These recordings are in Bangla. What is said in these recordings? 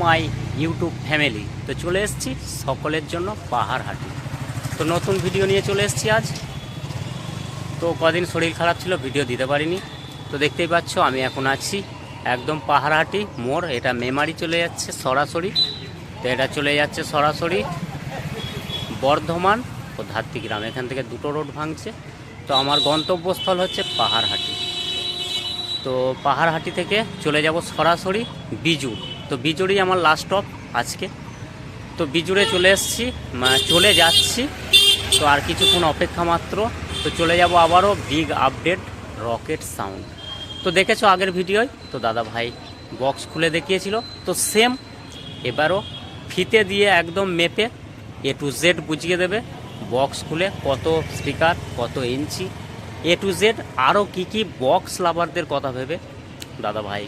My YouTube family. তো চলে এসেছি সকলের জন্য পাহাড়হাটি। তো নতুন ভিডিও নিয়ে চলে এসেছি আজ। তো কদিন শরীর খারাপ ছিল, ভিডিও দিতে পারিনি। তো দেখতেই পাচ্ছ আমি এখন আছি একদম পাহাড়হাটি মোড়। এটা মেমারি চলে যাচ্ছে সরাসরি। তো এটা চলে যাচ্ছে সরাসরি বর্ধমান ও ধাত্রীগ্রাম। এখান থেকে দুটো রোড ভাঙছে। তো আমার গন্তব্যস্থল হচ্ছে পাহাড়হাটি। তো পাহাড়হাটি থেকে চলে যাব সরাসরি বিজুড়। তো বিজুড়ই আমার লাস্ট স্টপ আজকে। তো বিজুড়ে চলে এসেছি, চলে যাচ্ছি। তো আর কিছুক্ষণ অপেক্ষা মাত্র। তো চলে যাব আবারও বিগ আপডেট রকেট সাউন্ড। তো দেখেছো আগের ভিডিওয়, তো দাদা ভাই বক্স খুলে দেখিয়েছিল। তো সেম এবারও ফিতে দিয়ে একদম মেপে এ টু জেড বুঝিয়ে দেবে বক্স খুলে কত স্পিকার, কত ইঞ্চি, এ টু জেড। আরও কী কী বক্স লাভারদের কথা ভেবে দাদা ভাই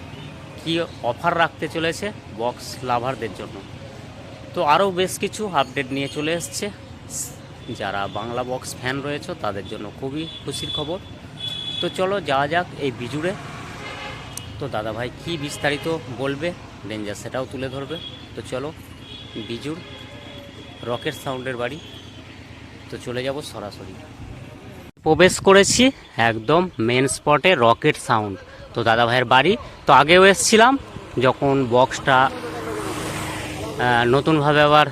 কী অফার রাখতে চলেছে বক্স লাভারদের জন্য। তো আরও বেশ কিছু আপডেট নিয়ে চলে এসছে। যারা বাংলা বক্স ফ্যান রয়েছে তাদের জন্য খুবই খুশির খবর। তো চলো যাওয়া যাক এই বিজুড়ে। তো দাদা ভাই কী বিস্তারিত বলবে, ডেঞ্জার সেটাও তুলে ধরবে। তো চলো বিজুড় রকেট সাউন্ডের বাড়ি। তো চলে যাব সরাসরি। প্রবেশ করেছি একদম মেন স্পটে রকেট সাউন্ড। তো দাদা ভাইয়ের বাড়ি। তো আগেও এসেছিলাম যখন বক্সটা নতুনভাবে আবার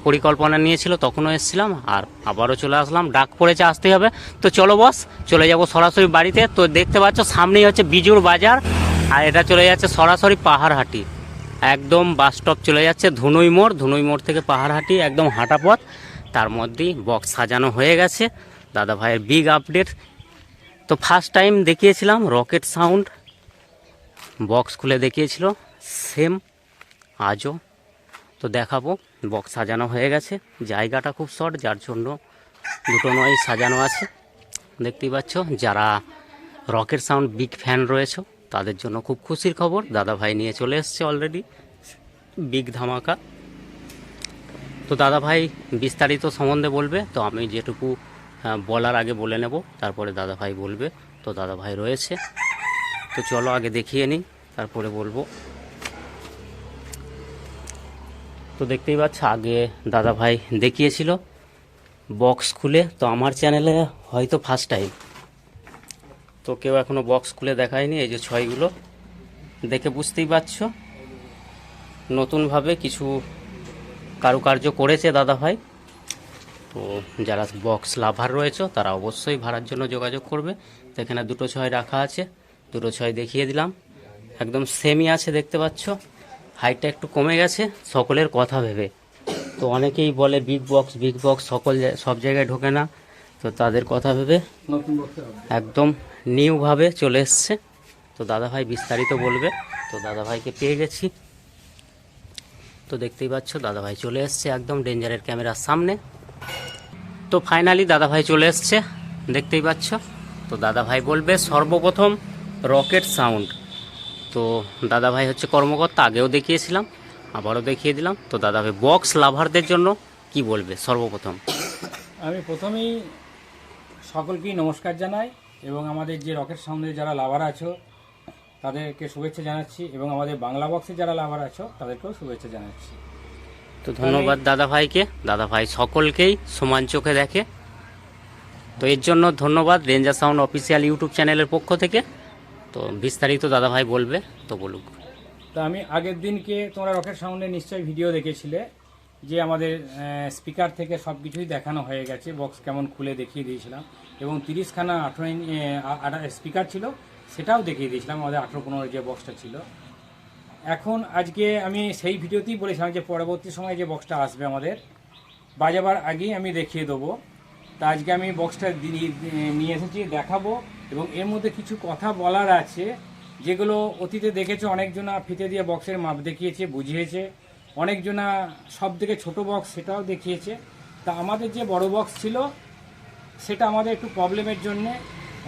পরিকল্পনা নিয়েছিল, তখনও এসেছিলাম। আর আবারও চলে আসলাম, ডাক পড়েছে আসতে হবে। তো চলো বস, চলে যাব সরাসরি বাড়িতে। তো দেখতে পাচ্ছ সামনেই হচ্ছে বিজুড় বাজার, আর এটা চলে যাচ্ছে সরাসরি পাহাড়হাটি। একদম বাস স্টপ চলে যাচ্ছে ধুনুই মোড়। ধুনুই মোড় থেকে পাহাড়হাটি একদম হাঁটা পথ। তার মধ্যেই বক্স সাজানো হয়ে গেছে। দাদা ভাইয়ের বিগ আপডেট। তো ফার্স্ট টাইম দেখিয়েছিলাম রকেট সাউন্ড, বক্স খুলে দেখিয়েছিল সেম আজও তো দেখাবো। বক্স সাজানো হয়ে গেছে, জায়গাটা খুব শর্ট, যার জন্য দুটো নয় সাজানো আছে। দেখতেই পাচ্ছ যারা রকেট সাউন্ড বিগ ফ্যান রয়েছে তাদের জন্য খুব খুশির খবর। দাদা ভাই নিয়ে চলে এসছে অলরেডি বিগ ধামাকা। তো দাদা ভাই বিস্তারিত সম্বন্ধে বলবে। তো আমি যেটুকু বলার আগে বলে নেব, তারপরে দাদা ভাই বলবে। তো দাদা ভাই রয়েছে, তো চলো আগে দেখিয়ে নিই তারপরে বলবো। তো দেখতেই পাচ্ছ আগে দাদা ভাই দেখিয়েছিল বক্স খুলে। তো আমার চ্যানেলে হয়তো ফার্স্ট টাইম, তো কেউ এখনও বক্স খুলে দেখায়নি। এই যে ছয়গুলো দেখে বুঝতেই পারছো নতুনভাবে কিছু কারুকার্য করেছে দাদা ভাই। তো যারা বক্স লাভার রয়েছে তারা অবশ্যই ভাড়ার জন্য যোগাযোগ করবে। তো এখানে দুটো ছয় রাখা আছে, দুটো ছয় দেখিয়ে দিলাম। একদম সেমই আছে, দেখতে পাচ্ছ হাইটটা একটু কমে গেছে সকলের কথা ভেবে। তো অনেকেই বলে বিগ বক্স সব জায়গায় ঢোকে না। তো তাদের কথা ভেবে একদম নিউভাবে চলে এসছে। তো দাদা ভাই বিস্তারিত বলবে। তো দাদা ভাইকে পেয়ে গেছি। তো দেখতেই পাচ্ছ দাদা ভাই চলে এসছে একদম ডেঞ্জারের ক্যামেরার সামনে। তো ফাইনালি দাদা ভাই চলে এসছে, দেখতেই পাচ্ছ। তো দাদা ভাই বলবে সর্বপ্রথম রকেট সাউন্ড। তো দাদা ভাই হচ্ছে কর্মকর্তা, আগেও দেখিয়েছিলাম আবারও দেখিয়ে দিলাম। তো দাদা ভাই বক্স লাভারদের জন্য কি বলবে সর্বপ্রথম? আমি প্রথমেই সকলকেই নমস্কার জানাই, এবং আমাদের যে রকেট সাউন্ডের যারা লাভার আছো তাদেরকে শুভেচ্ছা জানাচ্ছি, এবং আমাদের বাংলা বক্সের যারা লাভার আছো তাদেরকেও শুভেচ্ছা জানাচ্ছি। তো ধন্যবাদ দাদা ভাইকে। দাদা ভাই সকলকেই সমান চোখে দেখে, তো এর জন্য ধন্যবাদ ডেঞ্জার সাউন্ড অফিসিয়াল ইউটিউব চ্যানেলের পক্ষ থেকে। তো বিস্তারিত দাদা ভাই বলবে, তো বলুক। তো আমি আগের দিনকে তোমরা রকেট সাউন্ডের নিশ্চয়ই ভিডিও দেখেছিলে, যে আমাদের স্পিকার থেকে সব কিছুই দেখানো হয়ে গেছে, বক্স কেমন খুলে দেখিয়ে দিয়েছিলাম, এবং 30খানা 18 স্পিকার ছিল সেটাও দেখিয়ে দিয়েছিলাম, আমাদের 18-15 যে বক্সটা ছিল। এখন আজকে আমি সেই ভিডিওতেই বলেছিলাম যে পরবর্তী সময়ে যে বক্সটা আসবে আমাদের বাজাবার আগেই আমি দেখিয়ে দেবো। তা আজকে আমি বক্সটা নিয়ে এসেছি, দেখাবো, এবং এর মধ্যে কিছু কথা বলার আছে যেগুলো অতীতে দেখেছে। অনেকজনা ফিতে দিয়ে বক্সের মাপ দেখিয়েছে, বুঝিয়েছে, অনেকজনা সব থেকে ছোট বক্স সেটাও দেখিয়েছে। তা আমাদের যে বড় বক্স ছিল সেটা আমাদের একটু প্রবলেমের জন্যে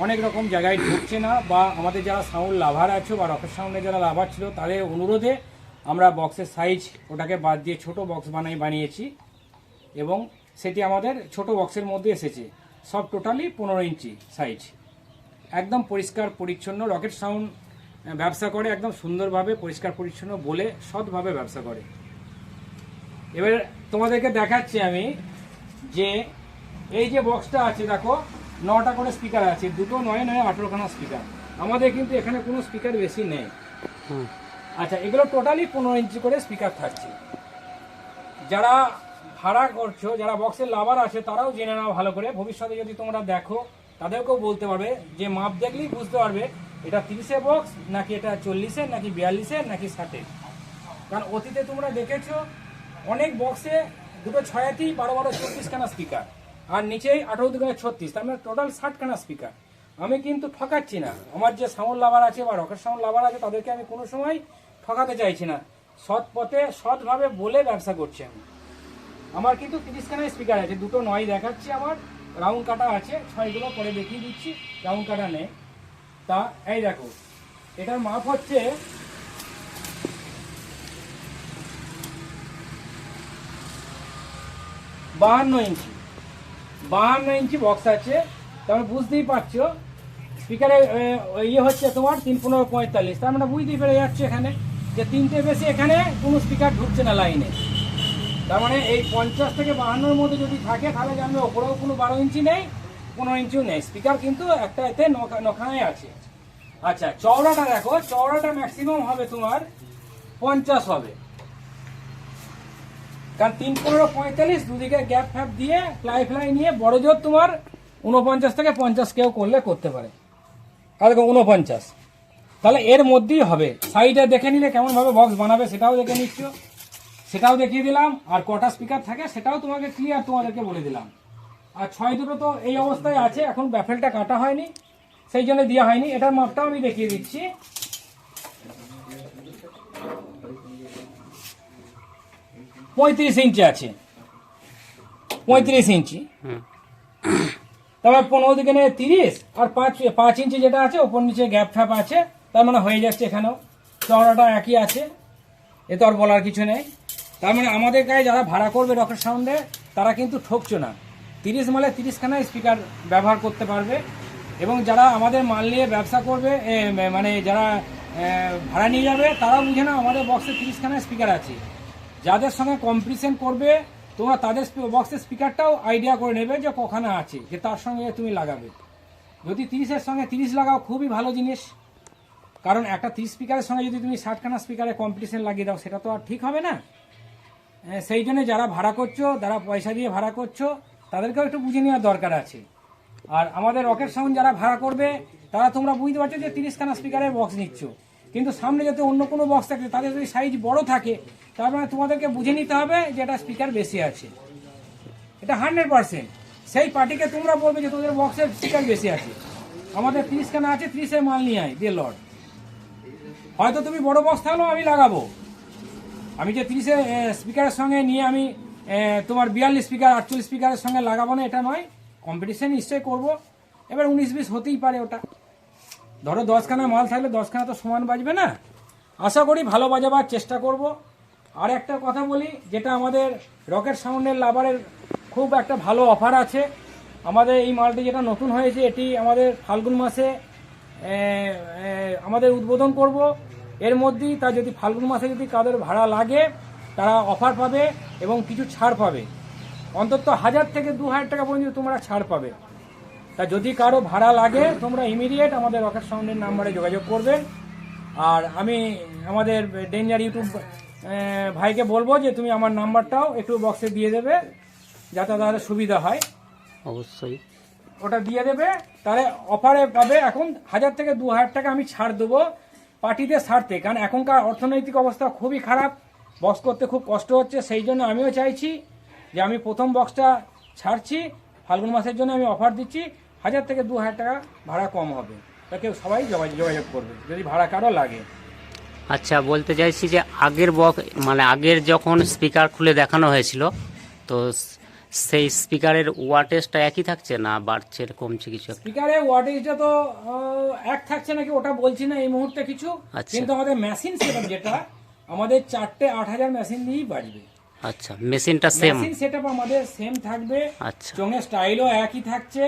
অনেক রকম জায়গায় ঢুকছে না, বা আমাদের যারা সাউন্ড লাভার আছো বা রকেট সাউন্ডের যারা লাভার ছিল তাদের অনুরোধে আমরা বক্সের সাইজ ওটাকে বাদ দিয়ে ছোট বক্স বানিয়েছি, এবং সেটি আমাদের ছোট বক্সের মধ্যে এসেছে। সব টোটালি 15 ইঞ্চি সাইজ, একদম পরিষ্কার পরিচ্ছন্ন। রকেট সাউন্ড ব্যবসা করে একদম সুন্দরভাবে পরিষ্কার পরিচ্ছন্ন বলে সৎভাবে ব্যবসা করে। এবার তোমাদেরকে দেখাচ্ছি আমি যে এই যে বক্সটা আছে, দেখো 9টা করে স্পিকার আছে, 2 9 9 18খানা স্পিকার। আমাদের কিন্তু এখানে কোনো স্পিকার বেশি নেই। আচ্ছা, এগুলো টোটালি 15 ইঞ্চি করে স্পিকার থাকছে। যারা ভাড়া করছো, যারা বক্সের লাভার আছে, তারাও জেনে নাও ভালো করে। ভবিষ্যতে যদি তোমরা দেখো তাদেরকেও বলতে পারবে, যে মাপ দেখলেই বুঝতে পারবে এটা 30-এর বক্স নাকি এটা 40-এর নাকি 42-এর নাকি 60-এর। কারণ অতীতে তোমরা দেখেছো অনেক বক্সে 2 6 12 12 24খানা স্পিকার, আর নিচেই 18 2 36, তার মানে টোটাল 60খানা স্পিকার। আমি কিন্তু ঠকাচ্ছি না। আমার যে সাউন্ড লাভার আছে বা রকেট সাউন্ড লাভার আছে, তাদেরকে আমি কোনো সময় ঠকাতে চাইছি না। সৎ পথে সৎভাবে বলে ব্যবসা করছি আমি। আমার কিন্তু 30খানা স্পিকার আছে, 2 9 দেখাচ্ছি, আমার রাউন্ড কাটা আছে, 6গুলো পরে দেখিয়ে দিচ্ছি, রাউন্ড কাটা নেই। তা এই দেখো, এটার মাপ হচ্ছে 52 ইঞ্চি। 52 ইঞ্চি বক্স আছে, তাহলে বুঝতেই পারছো স্পিকারে ইয়ে হচ্ছে তোমার 3 15 45। তার মানে বুঝতেই পেরে যাচ্ছে এখানে যে 3টে বেশি এখানে কোনো স্পিকার ঢুকছে না লাইনে। তার মানে এই 50 থেকে 52-এর মধ্যে যদি থাকে, তাহলে জানবে ওপরেও কোনো 12 ইঞ্চি নেই, 15 ইঞ্চিও নেই। স্পিকার কিন্তু একটা এতে 9খানায় আছে। আচ্ছা, চওড়াটা দেখো, চওড়াটা ম্যাক্সিমাম হবে তোমার 50 হবে, কারণ 3 15 45 দুদিকে গ্যাপ ফ্যাপ দিয়ে ফ্লাই নিয়ে বড় জোর তোমার 49 থেকে 50 কেউ করলে করতে পারে। আর দেখো 49, তাহলে এর মধ্যেই হবে। সাইডে দেখে নিলে কেমন ভাবে বক্স বানাবে সেটাও দেখে নিচ্ছ, সেটাও দেখিয়ে দিলাম। আর কটা স্পিকার থাকে সেটাও তোমাকে ক্লিয়ার তোমাদেরকে বলে দিলাম। আর 6 দুটো তো এই অবস্থায় আছে, এখন ব্যাফেলটা কাটা হয়নি, সেই জন্য দেওয়া হয়নি। এটার মাপটাও আমি দেখিয়ে দিচ্ছি। 35 ইঞ্চি আছে, 35 ইঞ্চি। তারপর 15 দিকে 30, আর 5 ইঞ্চি যেটা আছে ওপর নিচে গ্যাপ ফ্যাপ আছে, তার মানে হয়ে যাচ্ছে। এখানেও চওড়াটা একই আছে, এ তো আর বলার কিছু নেই। তার মানে আমাদের গায়ে যারা ভাড়া করবে রকেট সাউন্ডে, তারা কিন্তু ঠকছো না। 30 মালে 30খানা স্পিকার ব্যবহার করতে পারবে। এবং যারা আমাদের মাল নিয়ে ব্যবসা করবে, মানে যারা ভাড়া নিয়ে যাবে, তারাও বুঝে না আমাদের বক্সে 30খানা স্পিকার আছে। যাদের সঙ্গে কম্পিটিশন করবে তোমরা, তাদের বক্সের স্পিকারটাও আইডিয়া করে নেবে যে কখানা আছে, যে তার সঙ্গে তুমি লাগাবে। যদি 30-এর সঙ্গে 30 লাগাও, খুবই ভালো জিনিস। কারণ একটা 30 স্পিকারের সঙ্গে যদি তুমি 60খানা স্পিকারে কম্পিটিশন লাগিয়ে দাও, সেটা তো আর ঠিক হবে না। সেই জন্য যারা ভাড়া করছো, যারা পয়সা দিয়ে ভাড়া করছো, তাদেরকেও একটু বুঝে নেওয়ার দরকার আছে। আর আমাদের রকেট সাউন্ড যারা ভাড়া করবে, তারা তোমরা বুঝতে পারছো যে 30খানা স্পিকারের বক্স নিচ্ছ, কিন্তু সামনে যাতে অন্য কোনো বক্স থাকে, তাদের যদি সাইজ বড় থাকে, তার মানে তোমাদেরকে বুঝে নিতে হবে যে এটা স্পিকার বেশি আছে। এটা 100%। সেই পার্টিকে তোমরা বলবে যে তোদের বক্সের স্পিকার বেশি আছে, আমাদের 30খানা আছে, 30-এর মাল নিয়ে আয় দিয়ে লট। হয়তো তুমি বড় বক্স থাকলেও আমি লাগাবো। আমি যে 30-এর স্পিকারের সঙ্গে নিয়ে আমি তোমার 42 স্পিকার 48 স্পিকারের সঙ্গে লাগাবো না, এটা নয়। কম্পিটিশন নিশ্চয়ই করবো। এবার 19-20 হতেই পারে। ওটা ধরো 10খানা মাল থাকলে 10খানা তো সমান বাজবে না। আশা করি ভালো বাজাবার চেষ্টা করব। আর একটা কথা বলি, যেটা আমাদের রকেট সাউন্ডের লাভারের খুব একটা ভালো অফার আছে। আমাদের এই মালটি যেটা নতুন হয়েছে, এটি আমাদের ফাল্গুন মাসে আমাদের উদ্বোধন করব। এর মধ্যেই তা যদি ফাল্গুন মাসে যদি কাদের ভাড়া লাগে, তারা অফার পাবে এবং কিছু ছাড় পাবে। অন্তত 1000 থেকে 2000 টাকা পর্যন্ত তোমরা ছাড় পাবে। তা যদি কারো ভাড়া লাগে, তোমরা ইমিডিয়েট আমাদের রকেট সাউন্ডের নাম্বারে যোগাযোগ করবে। আর আমি আমাদের ডেঞ্জার ইউটিউব ভাইকে বলবো যে তুমি আমার নাম্বারটাও একটু বক্সে দিয়ে দেবে, যাতে তাদের সুবিধা হয়। অবশ্যই ওটা দিয়ে দেবে, তাহলে অফারে পাবে। এখন 1000 থেকে 2000 টাকা আমি ছাড় দেবো পার্টিদের স্বার্থে। কারণ এখনকার অর্থনৈতিক অবস্থা খুবই খারাপ, বক্স করতে খুব কষ্ট হচ্ছে। সেই জন্য আমিও চাইছি যে আমি প্রথম বক্সটা ছাড়ছি, ফাল্গুন মাসের জন্য আমি অফার দিচ্ছি। 1000 থেকে 2000 টাকা ভাড়া কম হবে। তা কেউ সবাই যোগাযোগ করবে যদি ভাড়া কারো লাগে। আচ্ছা, বলতে চাইছি যে আগের মানে আগের যখন স্পিকার খুলে দেখানো হয়েছিল, তো সেই স্পিকারের ওয়াটেজটা একই থাকছে না বাড়ছে, কমছে কিছু? স্পিকারের ওয়াটেজটা তো এক থাকছে নাকি ওটা বলছি না এই মুহূর্তে কিছু। আচ্ছা। কিন্তু আমাদের মেশিন সেটআপ যেটা, আমাদের 4টে 8000 মেশিন দিয়েই বাজবে। আচ্ছা, মেশিনটা সেম? মেশিন সেটআপ আমাদের সেম থাকবে। আচ্ছা। চোঙের স্টাইলও একই থাকছে।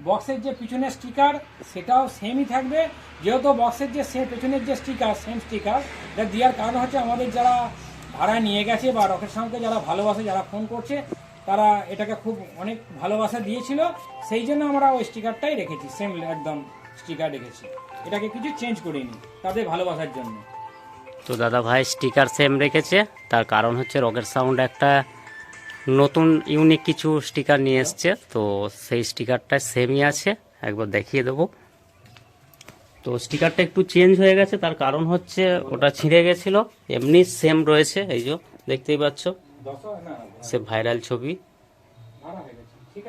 বক্সের যে পিছনের স্টিকার সেটাও সেমই থাকবে, যেহেতু বক্সের যে পেছনের যে স্টিকার সেম স্টিকার, এটা দেওয়ার কারণ হচ্ছে আমাদের যারা ভাড়া নিয়ে গেছে বা রকেট সাউন্ডকে যারা ভালোবাসে, যারা ফোন করছে, তারা এটাকে খুব অনেক ভালোবাসা দিয়েছিল, সেই জন্য আমরা ওই স্টিকারটাই রেখেছি, সেম একদম স্টিকার রেখেছি, এটাকে কিছু চেঞ্জ করিনি তাদের ভালোবাসার জন্য। তো দাদা ভাই স্টিকার সেম রেখেছে, তার কারণ হচ্ছে রকেট সাউন্ড একটা নতুন ইউনিক কিছু স্টিকার নিয়ে এসছে, তো সেই স্টিকারটা সেমই আছে, একবার দেখিয়ে দেবো। তো স্টিকারটা একটু চেঞ্জ হয়ে গেছে, তার কারণ হচ্ছে ওটা ছিঁড়ে গেছিলো, এমনি সেম রয়েছে, এই যে দেখতেই পাচ্ছ সে ভাইরাল ছবি,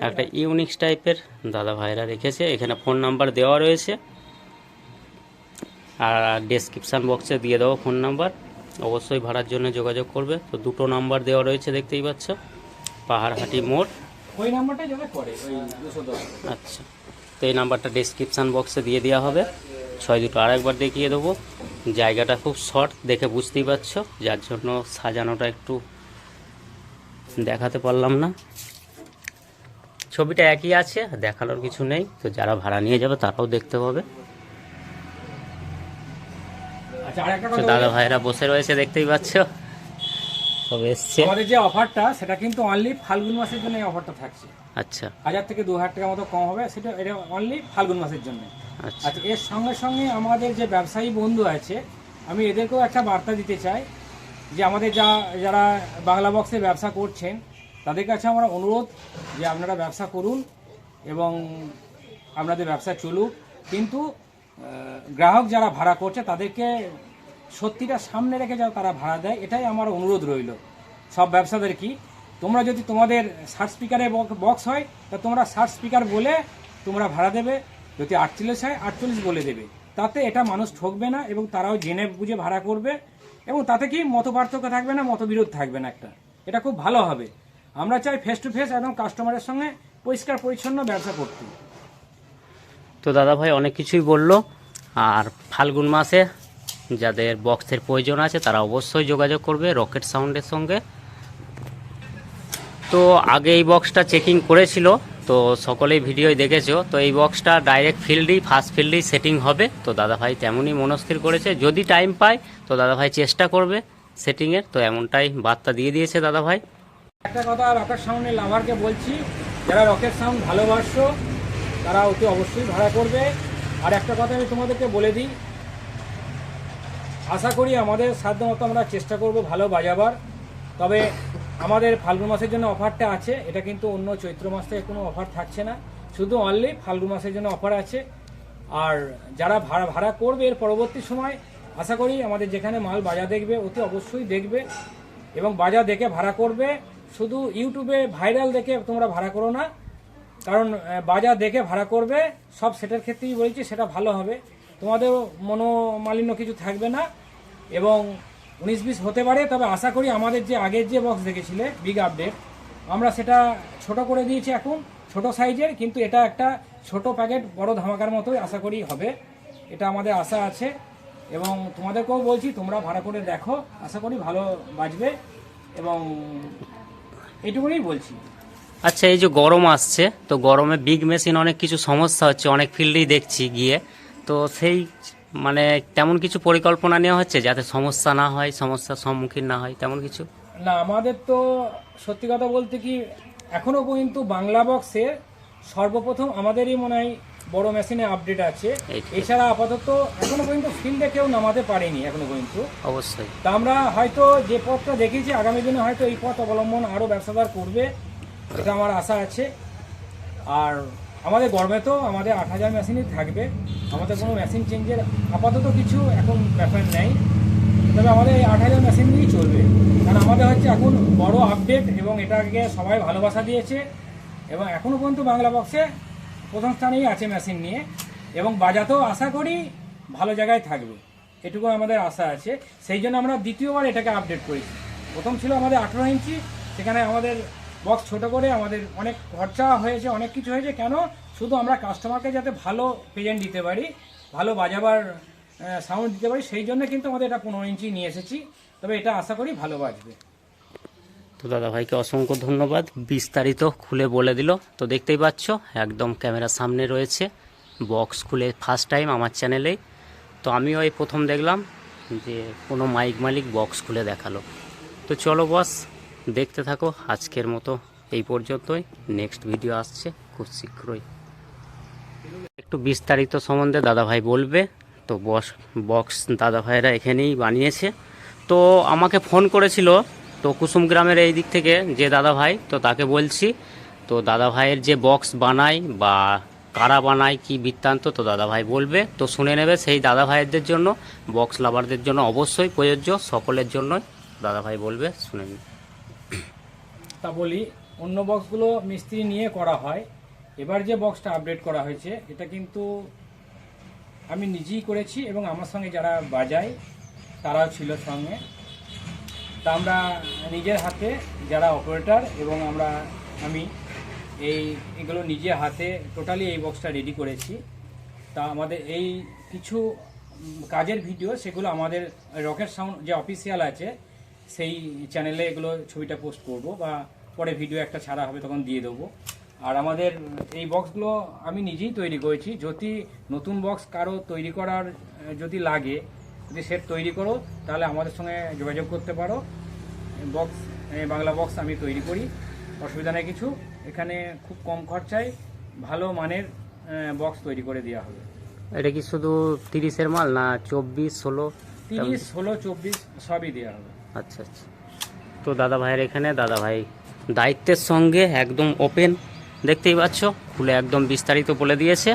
একটা ইউনিক টাইপের দাদা ভাইরা রেখেছে। এখানে ফোন নাম্বার দেওয়া রয়েছে, আর ডেসক্রিপশান বক্সে দিয়ে দেবো ফোন নাম্বার, অবশ্যই ভাড়ার জন্য যোগাযোগ করবে। তো দুটো নাম্বার দেওয়া রয়েছে দেখতেই পাচ্ছ, পাহাড়হাটি মোড়, ওই নাম্বারটা যাবে পরে ওই 210। আচ্ছা, তো এই নাম্বারটা ডেসক্রিপশান বক্সে দিয়ে দেওয়া হবে। 62 আরেকবার দেখিয়ে দেবো, জায়গাটা খুব শর্ট দেখে বুঝতেই পারছো, যার জন্য সাজানোটা একটু দেখাতে পারলাম না। ছবিটা একই আছে, দেখানোর কিছু নেই, তো যারা ভাড়া নিয়ে যাবে তারাও দেখতে পাবে। আচ্ছা, আর একটা তো কথা দাদা ভাইরা বসে রয়েছে দেখতেই পাচ্ছ, সব এসছে। আমাদের যে অফারটা সেটা কিন্তু অনলি ফাল্গুন মাসের জন্য এই অফারটা থাকছে। আচ্ছা 1000 থেকে 2000 টাকা মতো কম হবে, সেটা এটা অনলি ফাল্গুন মাসের জন্য। আচ্ছা, আচ্ছা, এর সঙ্গে সঙ্গে আমাদের যে ব্যবসায়ী বন্ধু আছে, আমি এদেরকেও একটা বার্তা দিতে চাই যে আমাদের যারা বাংলা বক্সে ব্যবসা করছেন তাদের কাছে আমার অনুরোধ যে আপনারা ব্যবসা করুন এবং আপনাদের ব্যবসা চলুক, কিন্তু গ্রাহক যারা ভাড়া করছে তাদেরকে সত্যিটা সামনে রেখে যাও তারা ভাড়া দেয়, এটাই আমার অনুরোধ রইল সব ব্যবসাদের। কি তোমরা যদি তোমাদের 60 স্পিকারে বক্স হয় তা তোমরা 60 স্পিকার বলে তোমরা ভাড়া দেবে, যদি 48 হয় 48 বলে দেবে, তাতে এটা মানুষ ঠকবে না এবং তারাও জেনে বুঝে ভাড়া করবে, এবং তাতে কি মত পার্থক্য থাকবে না, মতবিরোধ থাকবে না, এটা খুব ভালো হবে। আমরা চাই ফেস টু ফেস একদম কাস্টমারের সঙ্গে পরিষ্কার পরিচ্ছন্ন ব্যবসা করতে। তো দাদা ভাই অনেক কিছুই বললো, আর ফাল্গুন মাসে যাদের বক্সের প্রয়োজন আছে তারা অবশ্যই যোগাযোগ করবে রকেট সাউন্ডের সঙ্গে। তো আগে এই বক্সটা চেকিং করেছিল, তো সকলেই ভিডিওয় দেখেছো, তো এই বক্সটা ডাইরেক্ট ফিল্ডেই ফার্স্ট ফিল্ডেই সেটিং হবে। তো দাদা ভাই তেমনই মনস্থির করেছে, যদি টাইম পায় তো দাদা ভাই চেষ্টা করবে সেটিংয়ের, তো এমনটাই বার্তা দিয়ে দিয়েছে দাদা ভাই। একটা কথা রকেট সাউন্ডের লাভারকে বলছি, যারা রকেট সাউন্ড ভালোবাসো তারা অতি অবশ্যই ভাড়া করবে। আর একটা কথা আমি তোমাদেরকে বলে দিই, আশা করি আমাদের সাধ্যমতো আমরা চেষ্টা করব ভালো বাজাবার, তবে আমাদের ফাল্গুন মাসের জন্য অফারটা আছে, এটা কিন্তু অন্য চৈত্র মাস থেকে কোনো অফার থাকছে না, শুধু অনলি ফাল্গুন মাসের জন্য অফার আছে। আর যারা ভাড়া করবে এর পরবর্তী সময় আশা করি আমাদের যেখানে মাল বাজার দেখবে অতি অবশ্যই দেখবে এবং বাজার দেখে ভাড়া করবে। শুধু ইউটিউবে ভাইরাল দেখে তোমরা ভাড়া করো না, কারণ বাজার দেখে ভাড়া করবে, সব সেটের ক্ষেত্রেই বলছি, সেটা ভালো হবে, তোমাদের মনোমালিন্য কিছু থাকবে না এবং 19-20 হতে পারে। তবে আশা করি আমাদের যে আগের যে বক্স দেখেছিলে বিগ আপডেট, আমরা সেটা ছোট করে দিয়েছি, এখন ছোট সাইজের, কিন্তু এটা একটা ছোট প্যাকেট বড় ধামাকার মতোই আশা করি হবে, এটা আমাদের আশা আছে। এবং তোমাদেরকেও বলছি তোমরা ভাড়া করে দেখো, আশা করি ভালো বাজবে এবং এটুকুই বলছি। আচ্ছা, এই যে গরম আসছে, তো গরমে বিগ মেশিন অনেক কিছু সমস্যা হচ্ছে, অনেক ফিল্ডেই দেখছি গিয়ে, তো সেই মানে তেমন কিছু পরিকল্পনা নেওয়া হচ্ছে যাতে সমস্যা না হয়, সমস্যার সম্মুখীন না হয়, তেমন কিছু না, আমাদের তো সত্যি কথা বলতে কি এখনো পর্যন্ত বাংলা বক্সে সর্বপ্রথম আমাদেরই মনে হয় বড় মেশিনে আপডেট আছে, এছাড়া আপাতত এখনো পর্যন্ত ফিল্ডে কেউ নামাতে পারেনি এখনো পর্যন্ত। অবশ্যই, তা আমরা হয়তো যে পথটা দেখেছি আগামী দিনে হয়তো এই পথ অবলম্বন আরও ব্যবসাদার করবে, এটা আমার আশা আছে। আর আমাদের গরমে তো আমাদের 8000 মেশিনই থাকবে, আমাদের কোনো মেশিন চেঞ্জের আপাতত কিছু এখন ব্যাপার নেই, তবে আমাদের এই 8000 মেশিন দিয়েই চলবে, কারণ আমাদের হচ্ছে এখন বড় আপডেট এবং এটাকে সবাই ভালোবাসা দিয়েছে এবং এখনও পর্যন্ত বাংলা বক্সে প্রথম স্থানেই আছে মেশিন নিয়ে এবং বাজাতেও আশা করি ভালো জায়গায় থাকবে, এটুকু আমাদের আশা আছে। সেই জন্য আমরা দ্বিতীয়বার এটাকে আপডেট করেছি। প্রথম ছিল আমাদের 18 ইঞ্চি, সেখানে আমাদের বক্স ছোট করে আমাদের অনেক খরচা হয়েছে, অনেক কিছু হয়েছে, কেন শুধু আমরা কাস্টমারকে যাতে ভালো প্রেজেন্ট দিতে পারি, ভালো বাজাবার সাউন্ড দিতে পারি, সেই জন্য কিন্তু আমাদের এটা 15 ইঞ্চি নিয়ে এসেছি, তবে এটা আশা করি ভালো বাজবে। তো দাদাভাইকে অসংখ্য ধন্যবাদ, বিস্তারিত খুলে বলে দিল। তো দেখতেই পাচ্ছ একদম ক্যামেরার সামনে রয়েছে, বক্স খুলে ফার্স্ট টাইম আমার চ্যানেলেই। তো আমিও এই প্রথম দেখলাম যে কোনো মাইক মালিক বক্স খুলে দেখালো। তো চলো বস, দেখতে থাকো। আজকের মতো এই পর্যন্তই, নেক্সট ভিডিও আসছে খুব শীঘ্রই। একটু বিস্তারিত সম্বন্ধে দাদাভাই বলবে। তো বক্স দাদাভাইরা এখানেই বানিয়েছে। তো আমাকে ফোন করেছিল তো কুসুম গ্রামের এই দিক থেকে যে দাদাভাই, তো তাকে বলছি তো দাদাভাইয়ের যে বক্স বানায় বা কারা বানায় কি বৃত্তান্ত, তো দাদাভাই বলবে, তো শুনে নেবে। সেই দাদাভাইদের জন্য, বক্স লাভারদের জন্য অবশ্যই প্রযোজ্য, সকলের জন্যই দাদাভাই বলবে, শুনে নিন। তা বলি, অন্য বক্সগুলো মিস্ত্রি নিয়ে করা হয়, এবার যে বক্সটা আপডেট করা হয়েছে এটা কিন্তু আমি নিজেই করেছি এবং আমার সঙ্গে যারা বাজায় তারাও ছিল সঙ্গে। তা আমরা নিজের হাতে, যারা অপারেটর এবং আমি এগুলো নিজে হাতে টোটালি এই বক্সটা রেডি করেছি। তা আমাদের এই কিছু কাজের ভিডিও, সেগুলো আমাদের রকেট সাউন্ড যে অফিসিয়াল আছে সেই চ্যানেলে এগুলো ছবিটা পোস্ট করব, বা পরে ভিডিও একটা ছাড়া হবে তখন দিয়ে দেবো। আর আমাদের এই বক্সগুলো আমি নিজেই তৈরি করেছি। যদি নতুন বক্স কারো তৈরি করার যদি লাগে, যদি সেট তৈরি করো, তাহলে আমাদের সঙ্গে যোগাযোগ করতে পারো। বক্স, বাংলা বক্স আমি তৈরি করি, অসুবিধা নেই কিছু। এখানে খুব কম খরচায় ভালো মানের বক্স তৈরি করে দেওয়া হবে। এটা কি শুধু 30-এর মাল না 24, 16? 30, 16, 24 সবই দেওয়া হবে। আচ্ছা আচ্ছা। তো দাদাভাইয়ের এখানে দাদাভাই দায়িত্বের সঙ্গে একদম ওপেন, দেখতেই পাচ্ছ, খুলে একদম বিস্তারিত বলে দিয়েছে।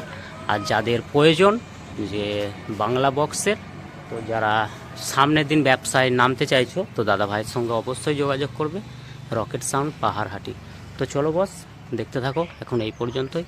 আর যাদের প্রয়োজন যে বাংলা বক্সের, তো যারা সামনের দিন ব্যবসায় নামতে চাইছো, তো দাদাভাইয়ের সঙ্গে অবশ্যই যোগাযোগ করবে, রকেট সাউন্ড, পাহাড়হাটি। তো চলো বস, দেখতে থাকো, এখন এই পর্যন্তই।